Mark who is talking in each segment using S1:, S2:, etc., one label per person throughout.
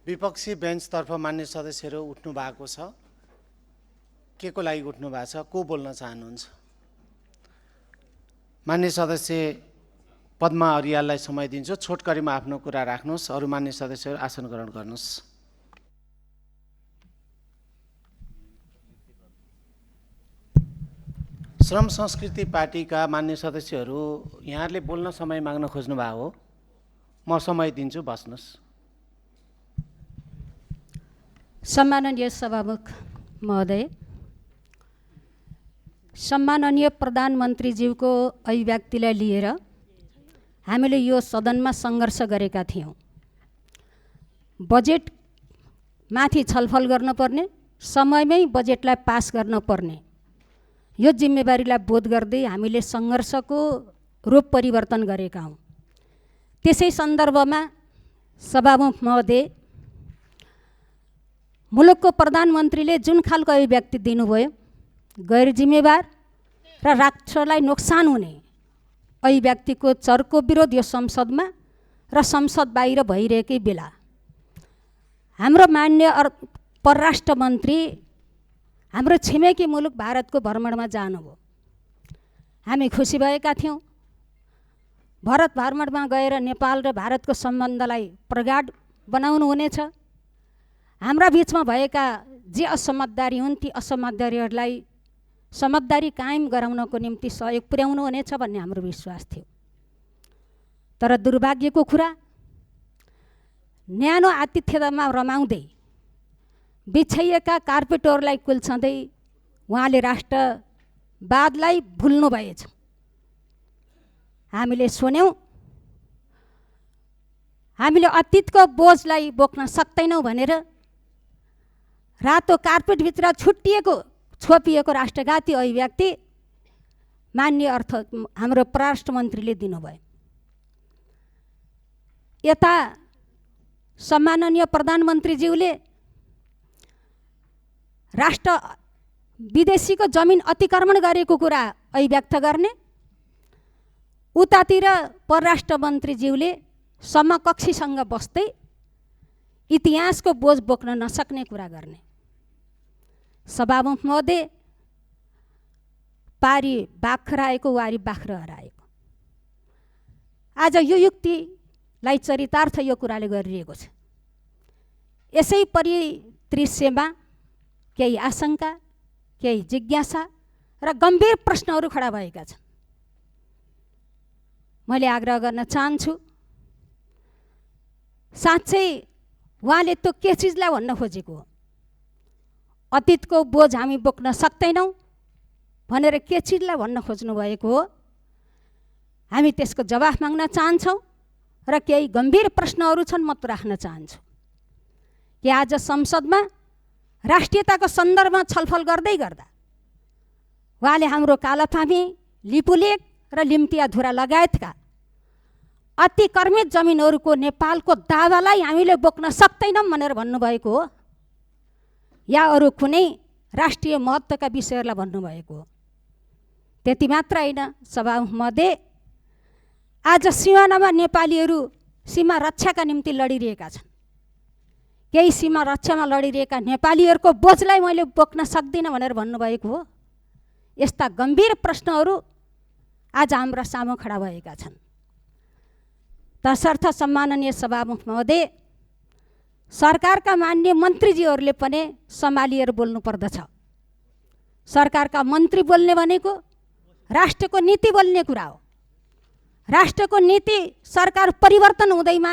S1: विपक्षी बेन्चतर्फ मान्य सदस्यहरू उठ्नु भएको छ। के को लागि उठ्नु भएको छ? को बोल्न चाहनुहुन्छ? मान्य सदस्य पद्मा अर्याललाई समय दिन्छु। छोटकरीमा आफ्नो कुरा राख्नुहोस्। अरू मान्य सदस्यहरू आसन ग्रहण गर्नुहोस्। श्रम संस्कृति पार्टीका मान्य सदस्यहरू, यहाँहरूले बोल्न समय माग्न खोज्नु भएको हो। म समय दिन्छु, बस्नुहोस्।
S2: सम्माननीय सभामुख महोदय, सम्माननीय प्रधानमन्त्रीज्यूको अभिव्यक्तिलाई लिएर हामीले यो सदनमा सङ्घर्ष गरेका थियौँ। बजेटमाथि छलफल गर्नुपर्ने, समयमै बजेटलाई पास गर्नुपर्ने, यो जिम्मेवारीलाई बोध गर्दै हामीले सङ्घर्षको रूप परिवर्तन गरेका हौँ। त्यसै सन्दर्भमा सभामुख महोदय, मुलुकको प्रधानमन्त्रीले जुन खालको अभिव्यक्ति दिनुभयो, गैर जिम्मेवार र राष्ट्रलाई नोक्सान हुने अभिव्यक्तिको चर्को विरोध यो संसदमा र संसद बाहिर भइरहेकै बेला हाम्रो मान्य परराष्ट्र मन्त्री हाम्रो छिमेकी मुलुक भारतको भ्रमणमा जानुभयो। हामी खुसी भएका थियौँ। भारत भ्रमणमा गएर नेपाल र भारतको सम्बन्धलाई प्रगाढ बनाउनु हुनेछ। हाम्रा बिचमा भएका जे असमझदारी हुन् ती असमझदारीहरूलाई समझदारी कायम गराउनको निम्ति सहयोग पुर्याउनु हुनेछ भन्ने हाम्रो विश्वास थियो। तर दुर्भाग्यको कुरा, न्यानो आतिथ्यतामा रमाउँदै बिछाइएका कार्पेटहरूलाई कुल्छँदै उहाँले राष्ट्रवादलाई भुल्नु भएछ। हामीले सुन्यौँ, हामीले अतीतको बोझलाई बोक्न सक्दैनौँ भनेर रातो कार्पेटभित्र छोपिएको राष्ट्रघाती अभिव्यक्ति मान्य हाम्रो परराष्ट्र मन्त्रीले दिनुभयो। यता सम्माननीय प्रधानमन्त्रीज्यूले राष्ट्र विदेशीको जमिन अतिक्रमण गरेको कुरा अभिव्यक्त गर्ने, उतातिर परराष्ट्र मन्त्रीज्यूले समकक्षीसँग बस्दै इतिहासको बोझ बोक्न नसक्ने कुरा गर्ने। सभामुख महोदय, पारी बाख्रा आएको वारी बाख्रा हराएको। आज यो युक्तिलाई चरितार्थ यो कुराले गरिरहेको छ। यसै परिदृश्यमा केही आशंका, केही जिज्ञासा र गम्भीर प्रश्नहरू खडा भएका छन्। मैले आग्रह गर्न चाहन्छु, साँच्चै उहाँले त्यो के चिजलाई भन्न खोजेको हो? अतीतको बोझ हामी बोक्न सक्दैनौँ भनेर के चिजलाई भन्न खोज्नु भएको हो? हामी त्यसको जवाफ माग्न चाहन्छौँ र केही गम्भीर प्रश्नहरू छन्, म राख्न चाहन्छु कि आज संसदमा राष्ट्रियताको सन्दर्भमा छलफल गर्दै गर्दा उहाँले हाम्रो कालापानी, लिपुलेक र लिम्तियाधुरा लगायतका अतिक्रमित जमिनहरूको नेपालको दावालाई हामीले बोक्न सक्दैनौँ भनेर भन्नुभएको हो, या अरू कुनै राष्ट्रिय महत्त्वका विषयहरूलाई भन्नुभएको हो? त्यति मात्र होइन सभामुख महोदय, आज सिमानामा नेपालीहरू सीमा रक्षाका निम्ति लडिरहेका छन्। केही सीमा रक्षामा लडिरहेका नेपालीहरूको बोझलाई मैले बोक्न सक्दिनँ भनेर भन्नुभएको हो। यस्ता गम्भीर प्रश्नहरू आज हाम्रा सामु खडा भएका छन्। तसर्थ सम्माननीय सभामुख महोदय, सरकारका मान्य मन्त्रीजीहरूले पनि सम्हालिएर बोल्नु पर्दछ। सरकारका मन्त्री बोल्ने भनेको राष्ट्रको नीति बोल्ने कुरा हो। राष्ट्रको नीति सरकार परिवर्तन हुँदैमा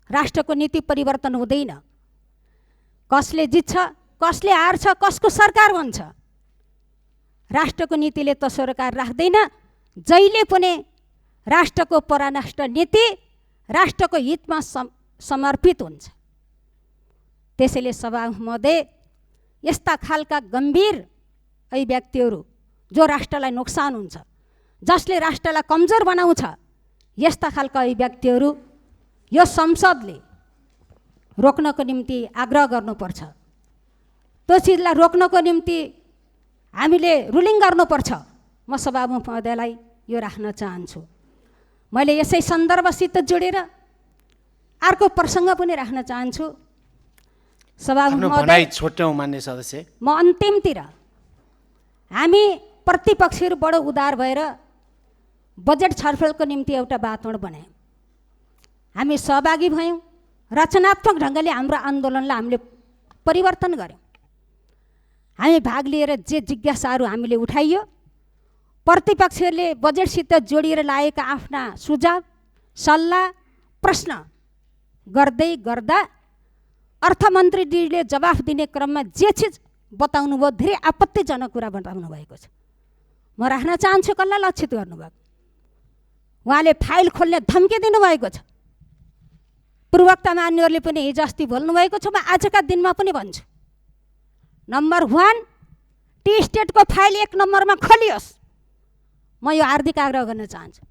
S2: राष्ट्रको नीति परिवर्तन हुँदैन। कसले जित्छ, कसले हार्छ, कसको सरकार बन्छ, राष्ट्रको नीतिले त सरकार राख्दैन। जहिले पनि राष्ट्रको परराष्ट्र नीति राष्ट्रको हितमा समर्पित हुन्छ। त्यसैले सभामुख महोदय, यस्ता खालका गम्भीर अभिव्यक्तिहरू जो राष्ट्रलाई नोक्सान हुन्छ, जसले राष्ट्रलाई कमजोर बनाउँछ, यस्ता खालका अभिव्यक्तिहरू यो संसदले रोक्नको निम्ति आग्रह गर्नुपर्छ। त्यो चिजलाई रोक्नको निम्ति हामीले रुलिङ गर्नुपर्छ। म सभामुख महोदयलाई यो राख्न चाहन्छु। मैले यसै सन्दर्भसित जोडेर अर्को प्रसङ्ग पनि राख्न चाहन्छु। सभामुख
S1: आफ्नो
S2: महोदय,
S1: भनाइ छोट्यौँ मान्य सदस्य।
S2: म अन्तिमतिर हामी प्रतिपक्षहरू बडो उदार भएर बजेट छलफलको निम्ति एउटा वातावरण बनायौँ। हामी सहभागी भयौँ, रचनात्मक ढङ्गले हाम्रो आन्दोलनलाई हामीले परिवर्तन गऱ्यौँ। हामी भाग लिएर जे जिज्ञासाहरू हामीले उठाइयो, प्रतिपक्षहरूले बजेटसित जोडिएर लागेका आफ्ना सुझाव सल्लाह प्रश्न गर्दै गर्दा अर्थमन्त्रीजीले जवाफ दिने क्रममा जे चिज बताउनु भयो धेरै आपत्तिजनक कुरा बताउनु भएको छ। म राख्न चाहन्छु कसलाई लक्षित गर्नुभएको। उहाँले फाइल खोल्ने धम्की दिनुभएको छ। पूर्वोक्त मान्यहरूले पनि हिजो अस्ति बोल्नुभएको छ, म आजका दिनमा पनि भन्छु। नम्बर 1, टी स्टेटको फाइल 1 नम्बरमा खोलियोस्। म यो हार्दिक आग्रह गर्न चाहन्छु।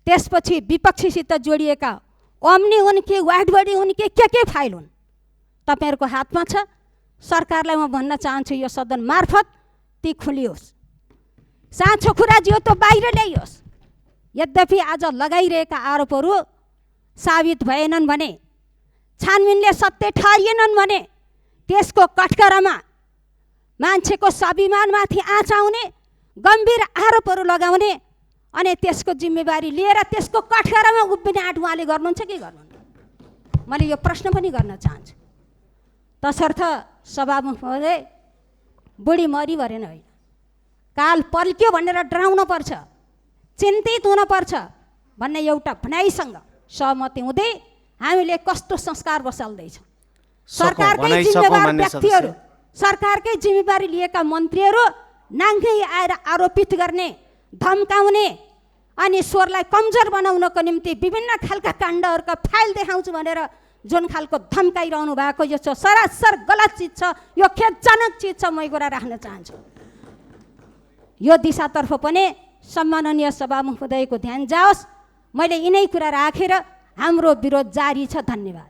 S2: त्यसपछि विपक्षीसित जोडिएका ओम्नी हुन् कि वाइड बडी हुन् कि के फाइल हुन्, तपाईँहरूको हातमा छ। सरकारलाई म भन्न चाहन्छु यो सदन मार्फत ती खोलियोस्। साँचो कुरा जो त बाहिर ल्याइयोस्। यद्यपि आज लगाइरहेका आरोपहरू साबित भएनन् भने, छानबिनले सत्य ठहरिएनन् भने त्यसको कठघरामा मान्छेको स्वाभिमानमाथि आँच आउने, गम्भीर आरोपहरू लगाउने अनि त्यसको जिम्मेवारी लिएर त्यसको कठघरामा उभिने आँट उहाँले गर्नुहुन्छ कि गर्नुहुन्न? मैले यो प्रश्न पनि गर्न चाहन्छु। तसर्थ सभामुख महोदय, बुढी मरी भरेन होइन, काल पल्क्यो भनेर डराउनु पर्छ, चिन्तित हुनुपर्छ भन्ने एउटा भनाइसँग सहमति हुँदै हामीले कस्तो संस्कार बसाल्दैछौँ। सरकारकै जिम्मेवार व्यक्तिहरू, सरकारकै जिम्मेवारी लिएका मन्त्रीहरू नाङ्गै आएर आरोपित गर्ने, धम्काउने अनि स्वरलाई कमजोर बनाउनको निम्ति विभिन्न खालका काण्डहरूका फाइल देखाउँछु भनेर जुन खालको धम्काइरहनु भएको यो छ सरासर गलत चिज छ। यो खेदजनक चिज छ। म यो कुरा राख्न चाहन्छु। यो दिशातर्फ पनि सम्माननीय सभामुख महोदयको ध्यान जाओस्। मैले यिनै कुरा राखेर हाम्रो विरोध जारी छ। धन्यवाद।